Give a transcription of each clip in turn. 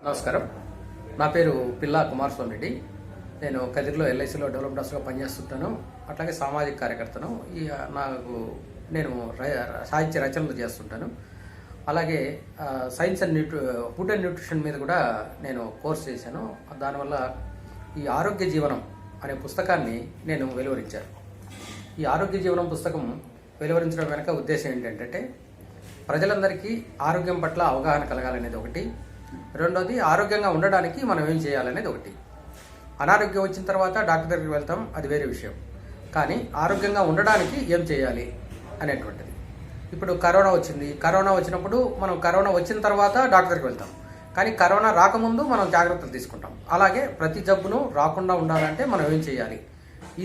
నమస్కారం. నా పేరు పిల్లా కుమారస్వామి రెడ్డి. నేను కదిరిలో ఎల్ఐసిలో డెవలప్మెంట్ ఆఫీసర్గా పనిచేస్తుంటాను. అట్లాగే సామాజిక కార్యకర్తను. నేను సాహిత్య రచనలు చేస్తుంటాను. అలాగే science and food and nutrition మీద కూడా నేను కోర్స్ చేశాను. దానివల్ల ఈ ఆరోగ్య జీవనం అనే పుస్తకాన్ని నేను వెలువరించాను. ఈ ఆరోగ్య జీవనం పుస్తకం వెలువరించడం వెనక ఉద్దేశం ఏంటంటే ప్రజలందరికీ ఆరోగ్యం పట్ల అవగాహన కలగాలనేది ఒకటి, రెండోది ఆరోగ్యంగా ఉండడానికి మనం ఏం చేయాలనేది ఒకటి. అనారోగ్యం వచ్చిన తర్వాత డాక్టర్ దగ్గరికి వెళ్తాం, అది వేరే విషయం. కానీ ఆరోగ్యంగా ఉండడానికి ఏం చేయాలి అనేటువంటిది. ఇప్పుడు కరోనా వచ్చింది. కరోనా వచ్చినప్పుడు మనం కరోనా వచ్చిన తర్వాత డాక్టర్ దగ్గరికి వెళ్తాం, కానీ కరోనా రాకముందు మనం జాగ్రత్తలు తీసుకుంటాం. అలాగే ప్రతి జబ్బును రాకుండా ఉండాలంటే మనం ఏం చేయాలి,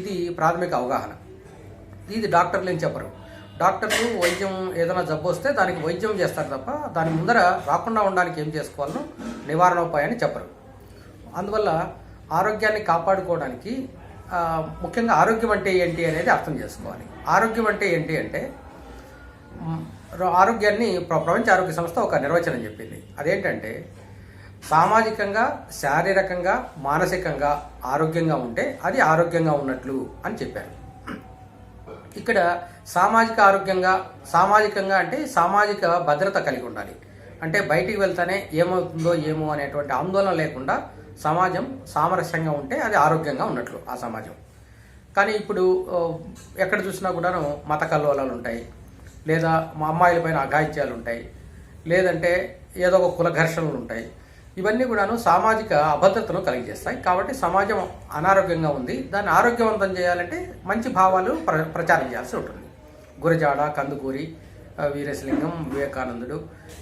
ఇది ప్రాథమిక అవగాహన. ఇది డాక్టర్లు ఏం చెప్పరు. డాక్టర్లు వైద్యం ఏదైనా జబ్బు వస్తే దానికి వైద్యం చేస్తారు తప్ప దాని ముందర రాకుండా ఉండడానికి ఏం చేసుకోవాలో నివారణోపాయాన్ని చెప్పరు. అందువల్ల ఆరోగ్యాన్ని కాపాడుకోవడానికి ముఖ్యంగా ఆరోగ్యం అంటే ఏంటి అనేది అర్థం చేసుకోవాలి. ఆరోగ్యం అంటే ఏంటి అంటే ఆరోగ్యాన్ని ప్రపంచ ఆరోగ్య సంస్థ ఒక నిర్వచనం చెప్పింది. అదేంటంటే సామాజికంగా, శారీరకంగా, మానసికంగా ఆరోగ్యంగా ఉంటే అది ఆరోగ్యంగా ఉన్నట్లు అని చెప్పారు. ఇక్కడ సామాజికంగా అంటే సామాజిక భద్రత కలిగి ఉండాలి. అంటే బయటికి వెళ్తానే ఏమవుతుందో ఏమో అనేటువంటి ఆందోళన లేకుండా సమాజం సామరస్యంగా ఉంటే అది ఆరోగ్యంగా ఉన్నట్లు ఆ సమాజం. కానీ ఇప్పుడు ఎక్కడ చూసినా కూడాను మత కల్లోలాలు ఉంటాయి, లేదా మా అమ్మాయిల పైన అఘాయిత్యాలు ఉంటాయి, లేదంటే ఏదో ఒక కుల ఘర్షణలు ఉంటాయి. ఇవన్నీ కూడాను సామాజిక అభద్రతను కలిగజేస్తాయి. కాబట్టి సమాజం అనారోగ్యంగా ఉంది. దాన్ని ఆరోగ్యవంతం చేయాలంటే మంచి భావాలు ప్రచారం చేయాల్సి ఉంటుంది. గురజాడ, కందుకూరి, వీరేశలింగం, వివేకానందుడు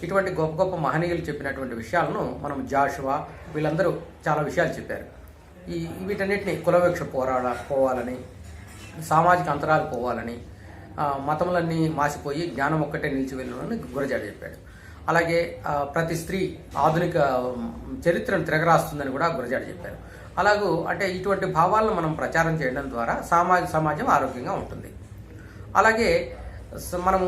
ఇటువంటి గొప్ప గొప్ప మహనీయులు చెప్పినటువంటి విషయాలను మనం జాషువా వీళ్ళందరూ చాలా విషయాలు చెప్పారు. వీటన్నిటిని కులవివక్ష పోవాలని, సామాజిక అంతరాలు పోవాలని, మతములన్నీ మాసిపోయి జ్ఞానం ఒక్కటే నిలిచి వెళ్ళాలని గురజాడ చెప్పాడు. అలాగే ప్రతి స్త్రీ ఆధునిక చరిత్రను తిరగరాస్తుందని కూడా గురజాడ చెప్పారు. అంటే ఇటువంటి భావాలను మనం ప్రచారం చేయడం ద్వారా సమాజం ఆరోగ్యంగా ఉంటుంది. అలాగే మనము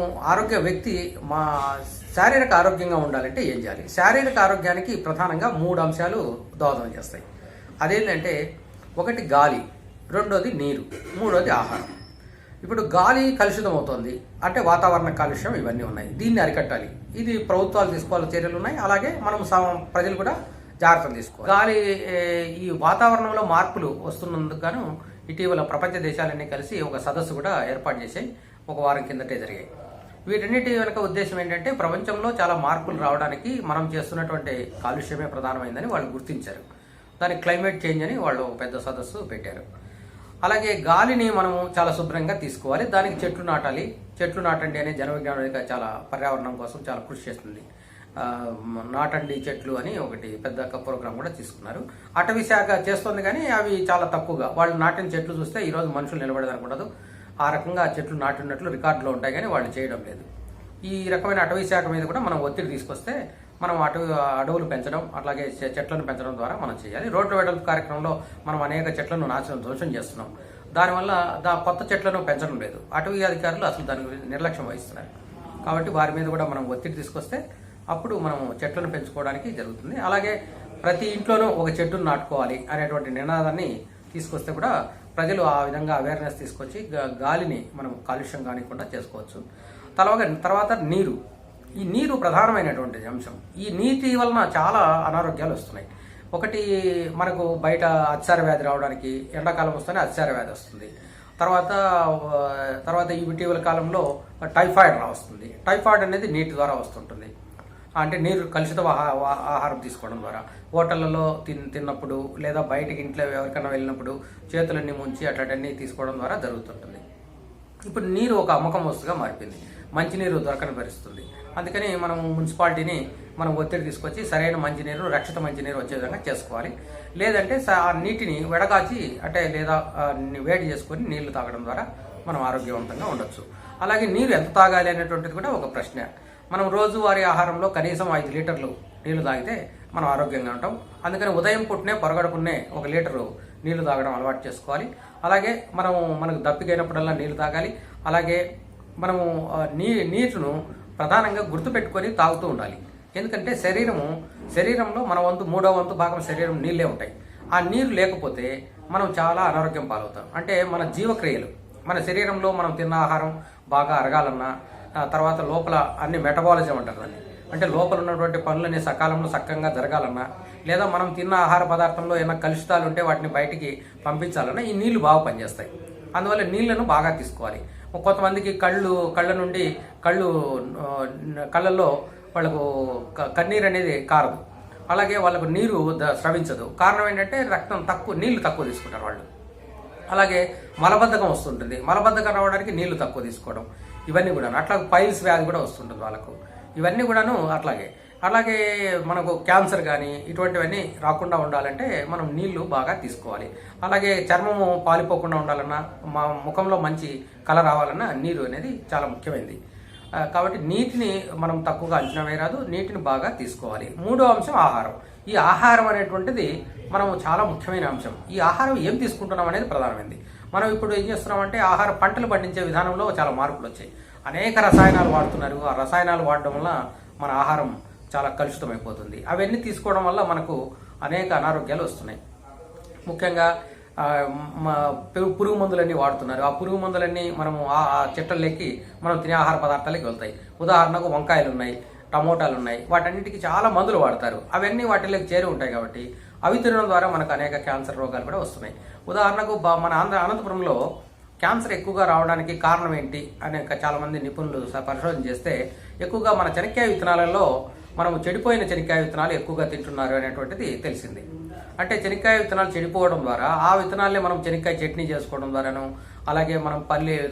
శారీరక ఆరోగ్యంగా ఉండాలంటే ఏం చేయాలి? శారీరక ఆరోగ్యానికి ప్రధానంగా 3 అంశాలు దోహదం చేస్తాయి. అదేంటంటే ఒకటి గాలి, రెండోది నీరు, మూడోది ఆహారం. ఇప్పుడు గాలి కలుషితం అవుతోంది అంటే వాతావరణ కాలుష్యం ఇవన్నీ ఉన్నాయి. దీన్ని అరికట్టాలి. ఇది ప్రభుత్వాలు తీసుకోవాల్సిన చర్యలు ఉన్నాయి. అలాగే మనం ప్రజలు కూడా జాగ్రత్తలు తీసుకోవాలి. ఈ వాతావరణంలో మార్పులు వస్తున్నందుకు గాను ఇటీవల ప్రపంచ దేశాలన్నీ కలిసి ఒక సదస్సు కూడా ఏర్పాటు చేశాయి. ఒక వారం కిందటే జరిగాయి. వీటన్నిటి వెనుక ఉద్దేశం ఏంటంటే ప్రపంచంలో చాలా మార్పులు రావడానికి మనం చేస్తున్నటువంటి కాలుష్యమే ప్రధానమైందని వాళ్ళు గుర్తించారు. దానికి క్లైమేట్ చేంజ్ అని వాళ్ళు పెద్ద సదస్సు పెట్టారు. అలాగే గాలిని మనము చాలా శుభ్రంగా తీసుకోవాలి. దానికి చెట్లు నాటాలి. చెట్లు నాటండి అనే జన విజ్ఞానం చాలా పర్యావరణం కోసం చాలా కృషి చేస్తుంది. నాటండి చెట్లు అని ఒకటి పెద్ద ప్రోగ్రాం కూడా తీసుకున్నారు. అటవీ శాఖ చేస్తుంది, కానీ అవి చాలా తక్కువగా. వాళ్ళు నాటిన చెట్లు చూస్తే ఈరోజు మనుషులు నిలబడేదనుకుండదు. ఆ రకంగా చెట్లు నాటినట్లు రికార్డులో ఉంటాయి, కానీ వాళ్ళు చేయడం లేదు. ఈ రకమైన అటవీ శాఖ మీద కూడా మనం ఒత్తిడి తీసుకొస్తే మనం అడవులు పెంచడం, అట్లాగే చెట్లను పెంచడం ద్వారా మనం చేయాలి. రోడ్డు వెడల్పు కార్యక్రమంలో మనం అనేక చెట్లను ధ్వంసం చేస్తున్నాం. దానివల్ల కొత్త చెట్లను పెంచడం లేదు. అటవీ అధికారులు అసలు దాని గురించి నిర్లక్ష్యం వహిస్తున్నారు. కాబట్టి వారి మీద కూడా మనం ఒత్తిడి తీసుకొస్తే అప్పుడు మనం చెట్లను పెంచుకోవడానికి జరుగుతుంది. అలాగే ప్రతి ఇంట్లోనూ ఒక చెట్టును నాటుకోవాలి అనేటువంటి నినాదాన్ని తీసుకొస్తే కూడా ప్రజలు ఆ విధంగా అవేర్నెస్ తీసుకొచ్చి గాలిని మనం కాలుష్యం కానికుండా చేసుకోవచ్చు. తర్వాత నీరు. ఈ నీరు ప్రధానమైనటువంటి అంశం. ఈ నీటి వలన చాలా అనారోగ్యాలు వస్తున్నాయి. ఒకటి, మనకు బయట అతిసార వ్యాధి రావడానికి ఎండాకాలం వస్తేనే అతిసార వ్యాధి వస్తుంది. తర్వాత ఈ ఇటీవల కాలంలో టైఫాయిడ్ వస్తుంది. టైఫాయిడ్ అనేది నీటి ద్వారా వస్తుంటుంది. అంటే నీరు కలుషిత ఆహారం తీసుకోవడం ద్వారా, హోటళ్లలో తిన్నప్పుడు లేదా బయటకి ఇంట్లో ఎవరికైనా వెళ్ళినప్పుడు చేతులన్నీ ముంచి అట్లాంటివన్నీ తీసుకోవడం ద్వారా జరుగుతుంటుంది. ఇప్పుడు నీరు ఒక అమ్మకం వస్తుగా మారిపోయింది. మంచినీరు దొరకని పరిస్థితుంది. అందుకని మనం మున్సిపాలిటీని మనం ఒత్తిడి తీసుకొచ్చి సరైన మంచినీరు, రక్షిత మంచినీరు వచ్చే విధంగా చేసుకోవాలి. లేదంటే ఆ నీటిని వెడగాచి లేదా వేడి చేసుకొని నీళ్లు తాగడం ద్వారా మనం ఆరోగ్యవంతంగా ఉండొచ్చు. అలాగే నీరు ఎంత తాగాలి అనేటువంటిది కూడా ఒక ప్రశ్న. మనం రోజువారీ ఆహారంలో కనీసం 5 లీటర్లు నీళ్లు తాగితే మనం ఆరోగ్యంగా ఉంటాం. అందుకని ఉదయం పుట్టినే పొరగడుపునే 1 లీటరు నీళ్లు తాగడం అలవాటు చేసుకోవాలి. అలాగే మనకు దప్పికైనప్పుడల్లా నీళ్లు తాగాలి. అలాగే మనము నీరును ప్రధానంగా గుర్తుపెట్టుకొని తాగుతూ ఉండాలి. ఎందుకంటే శరీరంలో మన వంతు 3వ వంతు భాగం శరీరం నీళ్ళే ఉంటాయి. ఆ నీరు లేకపోతే మనం చాలా అనారోగ్యం పాలవుతాం. అంటే మన జీవక్రియలు, మన శరీరంలో మనం తిన్న ఆహారం బాగా అరగాలన్నా, తర్వాత లోపల అన్ని మెటబాలిజం అంటారు దాన్ని, అంటే లోపల ఉన్నటువంటి పనులని సకాలంలో సక్కంగా జరగాలన్నా, లేదా మనం తిన్న ఆహార పదార్థంలో ఏమైనా కలుషితాలు ఉంటే వాటిని బయటికి పంపించాలన్నా ఈ నీళ్లు బాగా పనిచేస్తాయి. అందువల్ల నీళ్లను బాగా తీసుకోవాలి. కొంతమందికి కళ్ళల్లో వాళ్ళకు కన్నీరు అనేది కారదు, అలాగే వాళ్ళకు నీరు స్రవించదు. కారణం ఏంటంటే నీళ్లు తక్కువ తీసుకుంటారు వాళ్ళు. అలాగే మలబద్ధకం వస్తుంటుంది, మలబద్ధకం రావడానికి నీళ్లు తక్కువ తీసుకోవడం, ఇవన్నీ కూడా అట్లా పైల్స్ వ్యాధి కూడా వస్తుంటుంది వాళ్ళకు. ఇవన్నీ కూడాను అలాగే మనకు క్యాన్సర్ కానీ ఇటువంటివన్నీ రాకుండా ఉండాలంటే మనం నీళ్లు బాగా తీసుకోవాలి. అలాగే చర్మము పాలిపోకుండా ఉండాలన్నా, మా ముఖంలో మంచి కళ రావాలన్నా నీరు అనేది చాలా ముఖ్యమైనది. కాబట్టి నీటిని మనం తక్కువగా అంచనా వేయరాదు, నీటిని బాగా తీసుకోవాలి. 3వ అంశం ఆహారం. ఈ ఆహారం అనేటువంటిది మనం చాలా ముఖ్యమైన అంశం. ఈ ఆహారం ఏం తీసుకుంటున్నాం అనేది ప్రధానమైనది. మనం ఇప్పుడు ఏం చేస్తున్నామంటే ఆహార పంటలు పండించే విధానంలో చాలా మార్పులు వచ్చాయి. అనేక రసాయనాలు వాడుతున్నారు. ఆ రసాయనాలు వాడడం వల్ల మన ఆహారం చాలా కలుషితమైపోతుంది. అవన్నీ తీసుకోవడం వల్ల మనకు అనేక అనారోగ్యాలు వస్తున్నాయి. ముఖ్యంగా పురుగు మందులన్నీ వాడుతున్నారు. ఆ పురుగు మందులన్నీ మనము ఆ చెట్టల్లోకి మనం తినే ఆహార పదార్థాలకి వెళ్తాయి. ఉదాహరణకు వంకాయలు ఉన్నాయి, టమోటాలు ఉన్నాయి, వాటన్నిటికీ చాలా మందులు వాడతారు. అవన్నీ వాటిలోకి చేరి ఉంటాయి కాబట్టి అవి తినడం ద్వారా మనకు అనేక క్యాన్సర్ రోగాలు కూడా వస్తున్నాయి. ఉదాహరణకు మన అనంతపురంలో క్యాన్సర్ ఎక్కువగా రావడానికి కారణం ఏంటి అనే చాలా మంది నిపుణులు పరిశోధన చేస్తే ఎక్కువగా మన చెనక్కాయ విత్తనాలలో మనము చెడిపోయిన చెనక్కాయ విత్తనాలు ఎక్కువగా తింటున్నారు అనేటువంటిది తెలిసింది. అంటే చెనక్కాయ విత్తనాలు చెడిపోవడం ద్వారా ఆ విత్తనాలనే మనం చెనక్కాయ చట్నీ చేసుకోవడం ద్వారాను, అలాగే మనం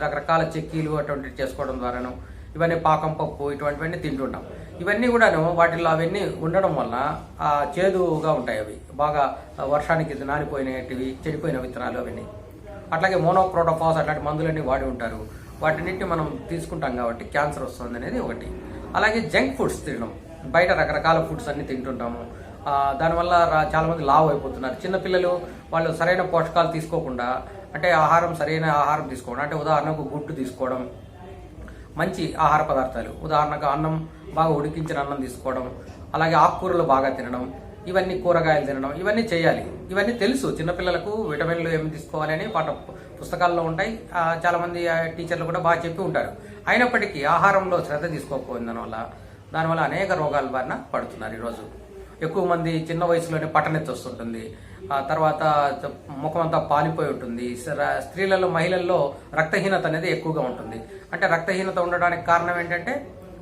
రకరకాల చెక్కీలు అటువంటివి చేసుకోవడం ద్వారాను, ఇవన్నీ పాకం పప్పు ఇటువంటివన్నీ తింటుంటాం. ఇవన్నీ కూడాను వాటిల్లో అవన్నీ ఉండడం వల్ల చేదుగా ఉంటాయి. అవి బాగా వర్షానికి నానిపోయినవి చెడిపోయిన విత్తనాలు అవన్నీ. అట్లాగే మోనోక్రోటోఫాస్ అట్లాంటి మందులన్నీ వాడి ఉంటారు. వాటిన్నింటినీ మనం తీసుకుంటాం కాబట్టి క్యాన్సర్ వస్తుంది అనేది ఒకటి. అలాగే జంక్ ఫుడ్స్ తినడం, బయట రకరకాల ఫుడ్స్ అన్ని తింటుంటాము. దానివల్ల చాలామంది లావు అయిపోతున్నారు. చిన్నపిల్లలు వాళ్ళు సరైన పోషకాలు తీసుకోకుండా, అంటే సరైన ఆహారం తీసుకోవడం, అంటే ఉదాహరణకు గుడ్డు తీసుకోవడం, మంచి ఆహార పదార్థాలు, ఉదాహరణకు అన్నం బాగా ఉడికించిన అన్నం తీసుకోవడం, అలాగే ఆకుకూరలు బాగా తినడం, ఇవన్నీ కూరగాయలు తినడం, ఇవన్నీ చేయాలి. ఇవన్నీ తెలుసు చిన్నపిల్లలకు విటమిన్లు ఏమి తీసుకోవాలి అని పుస్తకాల్లో ఉంటాయి. చాలామంది టీచర్లు కూడా బాగా చెప్పి ఉంటారు. అయినప్పటికీ ఆహారంలో శ్రద్ధ తీసుకోకపోయిన దానివల్ల అనేక రోగాల బారిన పడుతున్నారు. ఈరోజు ఎక్కువ మంది చిన్న వయసులోనే పట్టనెత్తి వస్తుంటుంది. తర్వాత ముఖం అంతా పాలిపోయి ఉంటుంది. స్త్రీలలో మహిళల్లో రక్తహీనత అనేది ఎక్కువగా ఉంటుంది. అంటే రక్తహీనత ఉండడానికి కారణం ఏంటంటే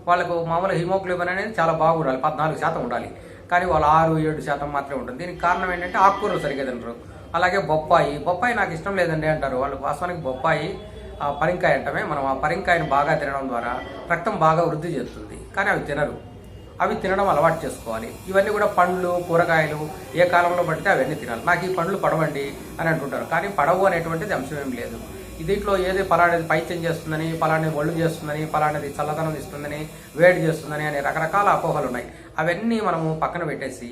వాళ్ళకు మామూలు హిమోగ్లోబిన్ అనేది చాలా బాగా ఉండాలి, 14% ఉండాలి, కానీ వాళ్ళు 6-7% మాత్రమే ఉంటుంది. దీనికి కారణం ఏంటంటే ఆకుకూరలు సరిగ్గా తినరు. అలాగే బొప్పాయి నాకు ఇష్టం లేదండి అంటారు వాళ్ళు. వాస్తవానికి బొప్పాయి పరింకాయ అంటమే. మనం ఆ పరింకాయను బాగా తినడం ద్వారా రక్తం బాగా వృద్ధి చేస్తుంది, కానీ అవి తినరు. అవి తినడం అలవాటు చేసుకోవాలి. ఇవన్నీ కూడా పండ్లు, కూరగాయలు ఏ కాలంలో పడితే అవన్నీ తినాలి. నాకు ఈ పండ్లు పడవండి అని అంటుంటారు, కానీ పడవు అనేటువంటిది అంశం ఏం లేదు. దీంట్లో ఏది పలానేది పైత్యం చేస్తుందని, పలానేది ఒళ్ళు చేస్తుందని, పలానేది చల్లదనం ఇస్తుందని, వేడి చేస్తుందని అనే రకరకాల అపోహలు ఉన్నాయి. అవన్నీ మనము పక్కన పెట్టేసి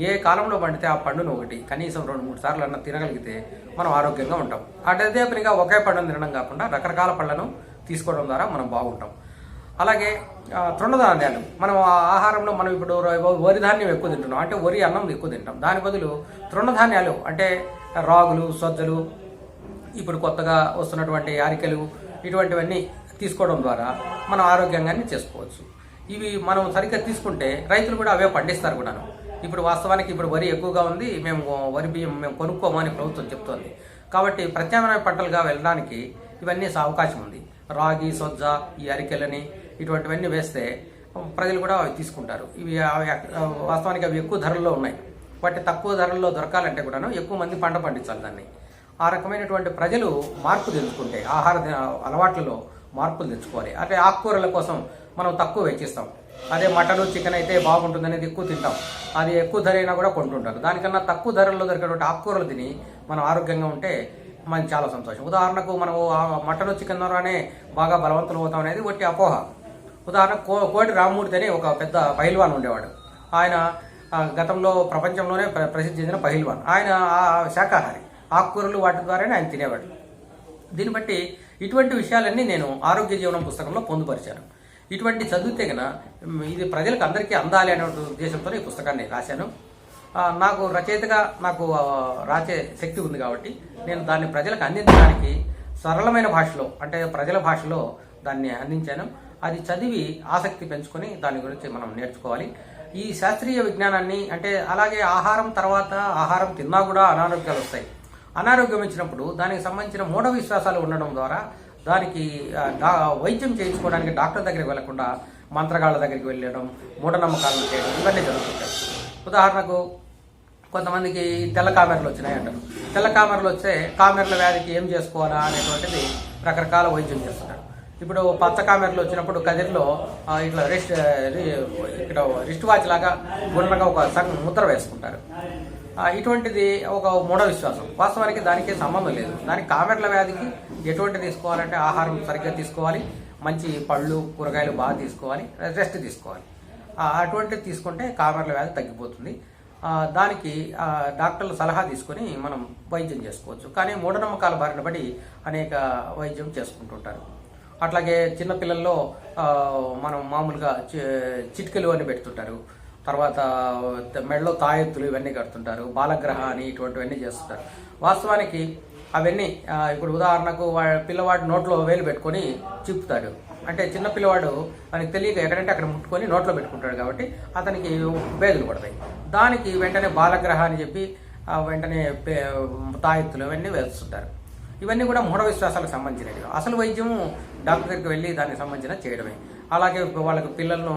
ఏ కాలంలో పండితే ఆ పండును ఒకటి కనీసం 2-3 సార్లు అన్న తినగలిగితే మనం ఆరోగ్యంగా ఉంటాం. అదే పనిగా ఒకే పండును తినడం కాకుండా రకరకాల పళ్ళను తీసుకోవడం ద్వారా మనం బాగుంటాం. అలాగే తృణధాన్యాలు, మనం ఆహారంలో మనం ఇప్పుడు వరి ధాన్యం ఎక్కువ తింటున్నాం, అంటే వరి అన్నం ఎక్కువ తింటాం. దాని బదులు తృణధాన్యాలు అంటే రాగులు, సజ్జలు, ఇప్పుడు కొత్తగా వస్తున్నటువంటి యారికలు, ఇటువంటివన్నీ తీసుకోవడం ద్వారా మనం ఆరోగ్యంగానే చేసుకోవచ్చు. ఇవి మనం సరిగ్గా తీసుకుంటే రైతులు కూడా అవే పండిస్తారు కూడాను. ఇప్పుడు వాస్తవానికి వరి ఎక్కువగా ఉంది, వరి బియ్యం మేము కొనుక్కోమని ప్రభుత్వం చెప్తోంది. కాబట్టి ప్రత్యామ్నాయ పంటలుగా వెళ్ళడానికి ఇవన్నీ అవకాశం ఉంది. రాగి, సొజ్జ, ఈ అరికెలని ఇటువంటివన్నీ వేస్తే ప్రజలు కూడా అవి తీసుకుంటారు. వాస్తవానికి అవి ఎక్కువ ధరల్లో ఉన్నాయి. వాటి తక్కువ ధరల్లో దొరకాలంటే కూడాను ఎక్కువ మంది పంట పండించాలి దాన్ని. ఆ రకమైనటువంటి ప్రజలు మార్పు తెచ్చుకుంటే ఆహార అలవాట్లలో మార్పులు తెచ్చుకోవాలి. అంటే ఆకుకూరల కోసం మనం తక్కువ వెచ్చిస్తాం. అదే మటన్, చికెన్ అయితే బాగుంటుంది అనేది ఎక్కువ తింటాం. అది ఎక్కువ ధర అయినా కూడా కొంటుంటారు. దానికన్నా తక్కువ ధరల్లో దొరికేటువంటి ఆకుకూరలు తిని మనం ఆరోగ్యంగా ఉంటే మనకి చాలా సంతోషం. ఉదాహరణకు మనము మటన్, చికెన్ ద్వారానే బాగా బలవంతులు అవుతాం అనేది ఒకటి అపోహ. ఉదాహరణకు కోటి రామ్మూర్తి అని ఒక పెద్ద పహిల్వాన్ ఉండేవాడు. ఆయన గతంలో ప్రపంచంలోనే ప్రసిద్ధి చెందిన పహిల్వాన్. ఆయన శాకాహారి, ఆకుకూరలు వాటి ద్వారానే ఆయన తినేవాడు. దీన్ని బట్టి ఇటువంటి విషయాలన్నీ నేను ఆరోగ్య జీవనం పుస్తకంలో పొందుపరిచాను. ఇటువంటి చదివితే కనుక ఇది ప్రజలకు అందరికీ అందాలి అనే ఉద్దేశంతో ఈ పుస్తకాన్ని రాశాను. నాకు రచయితగా నాకు రాసే శక్తి ఉంది కాబట్టి నేను దాన్ని ప్రజలకు అందించడానికి సరళమైన భాషలో, అంటే ప్రజల భాషలో దాన్ని అందించాను. అది చదివి ఆసక్తి పెంచుకొని దాని గురించి మనం నేర్చుకోవాలి. ఈ శాస్త్రీయ విజ్ఞానాన్ని, అంటే అలాగే ఆహారం తర్వాత ఆహారం తిన్నా కూడా అనారోగ్యాలు వస్తాయి. అనారోగ్యం వచ్చినప్పుడు దానికి సంబంధించిన మూఢ విశ్వాసాలు ఉండడం ద్వారా దానికి వైద్యం చేయించుకోవడానికి డాక్టర్ దగ్గరికి వెళ్లకుండా మంత్రగాళ్ళ దగ్గరికి వెళ్ళడం, మూఢనమ్మకాలను చేయడం ఇవన్నీ జరుగుతుంటాయి. ఉదాహరణకు కొంతమందికి తెల్ల కామెర్లు వచ్చినాయి అంటారు. తెల్ల కామెర్లు వస్తే కామెర్ల వ్యాధికి ఏం చేసుకోవాలా అనేటువంటిది రకరకాల వైద్యం చేస్తుంటారు. ఇప్పుడు పచ్చ కామెర్లు వచ్చినప్పుడు కదిరిలో ఇట్లా ఇక్కడ రిస్ట్ వాచ్ లాగా గుండ్రంగా ఒక ముద్ర వేసుకుంటారు. ఇటువంటిది ఒక మూఢ విశ్వాసం. వాస్తవానికి దానికి సంబంధం లేదు. దానికి కామెర్ల వ్యాధికి ఎటువంటి తీసుకోవాలంటే ఆహారం సరిగ్గా తీసుకోవాలి, మంచి పళ్ళు కూరగాయలు బాగా తీసుకోవాలి, రెస్ట్ తీసుకోవాలి. అటువంటిది తీసుకుంటే కామెర్ల వ్యాధి తగ్గిపోతుంది. దానికి డాక్టర్ల సలహా తీసుకొని మనం వైద్యం చేసుకోవచ్చు. కానీ మూఢనమ్మకాల బారిన పడి అనేక వైద్యం చేసుకుంటుంటారు. అట్లాగే చిన్నపిల్లల్లో మనం మామూలుగా చిటికెలు అని పెడుతుంటారు. తర్వాత మెడలో తాయెత్తులు ఇవన్నీ కడుతుంటారు. బాలగ్రహ అని ఇటువంటివన్నీ చేస్తుంటారు. వాస్తవానికి అవన్నీ ఇప్పుడు ఉదాహరణకు పిల్లవాడు నోట్లో వేలు పెట్టుకొని చిప్పుతాడు. అంటే చిన్న పిల్లవాడు మనకి తెలియక ఎక్కడంటే అక్కడ ముట్టుకొని నోట్లో పెట్టుకుంటాడు కాబట్టి అతనికి వేదులు పడతాయి. దానికి వెంటనే బాలగ్రహ అని చెప్పి వెంటనే తాయెత్తులు ఇవన్నీ వేస్తుంటారు. ఇవన్నీ కూడా మూఢ విశ్వాసాలకు సంబంధించినవి. అసలు వైద్యము డాక్టర్ దగ్గరికి వెళ్ళి దానికి సంబంధించిన చేయడమే. అలాగే వాళ్ళకి పిల్లలను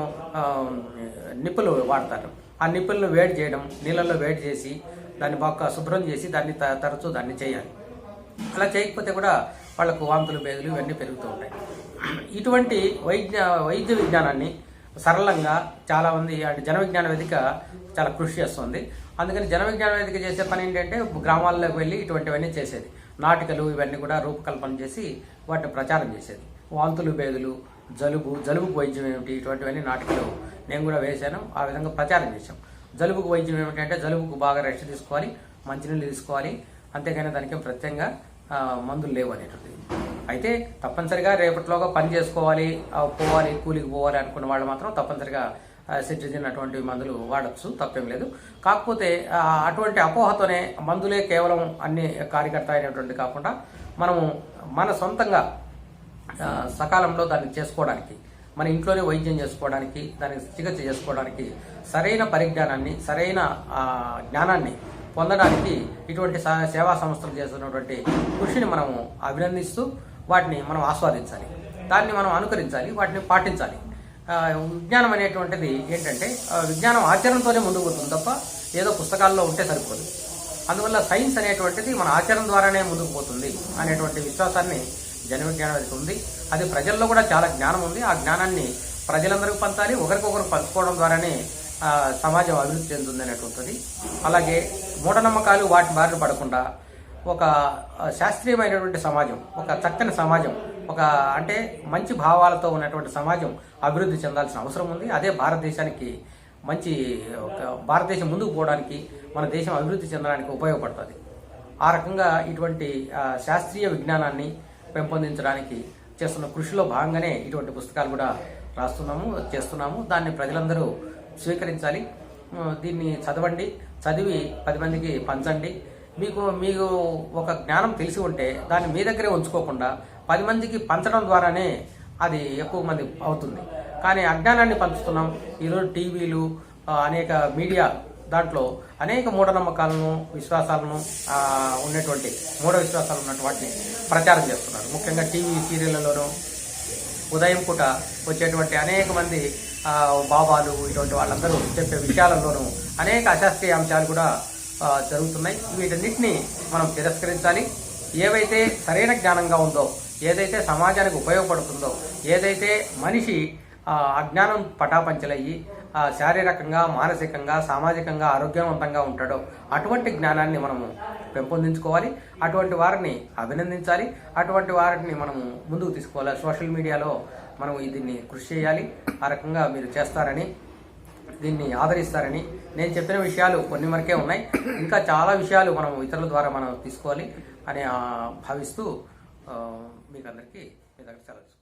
నిప్పులు వాడతారు. ఆ నిప్పులను వేడి చేయడం, నీళ్ళల్లో వేడి చేసి దాన్ని బాగా శుభ్రం చేసి దాన్ని తరచూ దాన్ని చేయాలి. అలా చేయకపోతే కూడా వాళ్ళకు వాంతులు బేదులు ఇవన్నీ పెరుగుతూ ఉంటాయి. ఇటువంటి వైద్య విజ్ఞానాన్ని సరళంగా చాలామంది జన విజ్ఞాన వేదిక చాలా కృషి చేస్తుంది. అందుకని జన విజ్ఞాన వేదిక చేసే పని ఏంటంటే గ్రామాల్లోకి వెళ్ళి ఇటువంటివన్నీ చేసేది. నాటికలు ఇవన్నీ కూడా రూపకల్పన చేసి వాటిని ప్రచారం చేసేది. వాంతులు బేదులు, జలుబుకు వైద్యం ఏమిటి, ఇటువంటివన్నీ నాటికలు నేను కూడా వేశాను. ఆ విధంగా ప్రచారం చేశాం. జలుబుకు వైద్యం ఏమిటంటే జలుబుకు బాగా రెస్ట్ తీసుకోవాలి, మంచినీళ్ళు తీసుకోవాలి, అంతేగాని దానికి ప్రత్యేకంగా మందులు లేవు అనేటువంటిది. అయితే తప్పనిసరిగా రేపటిలోగా పని చేసుకోవాలి, పోవాలి, కూలికి పోవాలి అనుకున్న వాళ్ళు మాత్రం తప్పనిసరిగా సిట్రిజిన్ అటువంటి మందులు వాడచ్చు, తప్పేం లేదు. కాకపోతే అటువంటి అపోహతోనే మందులే కేవలం అన్ని కార్యకర్త అయినటువంటి కాకుండా మనము మన సొంతంగా సకాలంలో దాన్ని చేసుకోవడానికి, మన ఇంట్లోనే వైద్యం చేసుకోవడానికి, దానికి చికిత్స చేసుకోవడానికి సరైన పరిజ్ఞానాన్ని, సరైన జ్ఞానాన్ని పొందడానికి ఇటువంటి సేవా సంస్థలు చేస్తున్నటువంటి కృషిని మనము అభినందిస్తూ వాటిని మనం ఆస్వాదించాలి, దాన్ని మనం అనుకరించాలి, వాటిని పాటించాలి. విజ్ఞానం అనేటువంటిది ఏంటంటే విజ్ఞానం ఆచరణతోనే ముందుకు పోతుంది తప్ప ఏదో పుస్తకాల్లో ఉంటే సరిపోదు. అందువల్ల సైన్స్ అనేటువంటిది మన ఆచరణ ద్వారానే ముందుకు పోతుంది అనేటువంటి విశ్వాసాన్ని జన విజ్ఞాన వేదిక ఉంది. అది ప్రజల్లో కూడా చాలా జ్ఞానం ఉంది. ఆ జ్ఞానాన్ని ప్రజలందరికీ పంచాలి, ఒకరికొకరు పంచుకోవడం ద్వారానే సమాజం అభివృద్ధి చెందుతుంది అనేటువంటిది. అలాగే మూఢనమ్మకాలు వాటి బారిన పడకుండా ఒక శాస్త్రీయమైనటువంటి సమాజం, ఒక చక్కని సమాజం, అంటే మంచి భావాలతో ఉన్నటువంటి సమాజం అభివృద్ధి చెందాల్సిన అవసరం ఉంది. అదే భారతదేశానికి భారతదేశం ముందుకు పోవడానికి, మన దేశం అభివృద్ధి చెందడానికి ఉపయోగపడుతుంది. ఆ రకంగా ఇటువంటి శాస్త్రీయ విజ్ఞానాన్ని పెంపొందించడానికి చేస్తున్న కృషిలో భాగంగానే ఇటువంటి పుస్తకాలు కూడా చేస్తున్నాము. దాన్ని ప్రజలందరూ స్వీకరించాలి. దీన్ని చదివి 10 మందికి పంచండి. మీకు ఒక జ్ఞానం తెలిసి ఉంటే దాన్ని మీ దగ్గరే ఉంచుకోకుండా 10 మందికి పంచడం ద్వారానే అది ఎక్కువ మంది అవుతుంది. కానీ అజ్ఞానాన్ని పంచుతున్నాం. ఈరోజు టీవీలు, అనేక మీడియా దాంట్లో అనేక మూఢనమ్మకాలను, విశ్వాసాలను ఉన్నటువంటి మూఢ విశ్వాసాలు ఉన్నటువంటి వాటిని ప్రచారం చేస్తున్నారు. ముఖ్యంగా టీవీ సీరియళ్లలోనూ ఉదయం పూట వచ్చేటువంటి అనేక మంది బాబాలు ఇటువంటి వాళ్ళందరూ చెప్పే విషయాలలోనూ అనేక అశాస్త్రీయ అంశాలు కూడా జరుగుతున్నాయి. వీటన్నిటిని మనం తిరస్కరించాలి. ఏవైతే సరైన జ్ఞానంగా ఉందో, ఏదైతే సమాజానికి ఉపయోగపడుతుందో, ఏదైతే మనిషి అజ్ఞానం పటాపంచలయ్యి శారీరకంగా, మానసికంగా, సామాజికంగా ఆరోగ్యవంతంగా ఉంటాడో అటువంటి జ్ఞానాన్ని మనము పెంపొందించుకోవాలి. అటువంటి వారిని అభినందించాలి. అటువంటి వారిని మనము ముందుకు తీసుకోవాలి. సోషల్ మీడియాలో మనం దీన్ని కృషి చేయాలి. ఆ రకంగా మీరు చేస్తారని, దీన్ని ఆదరిస్తారని, నేను చెప్పిన విషయాలు కొన్ని వరకే ఉన్నాయి. ఇంకా చాలా విషయాలు మనం ఇతరుల ద్వారా మనం తీసుకోవాలి అని భావిస్తూ మీకు అందరికీ మీ దగ్గర సెలవు.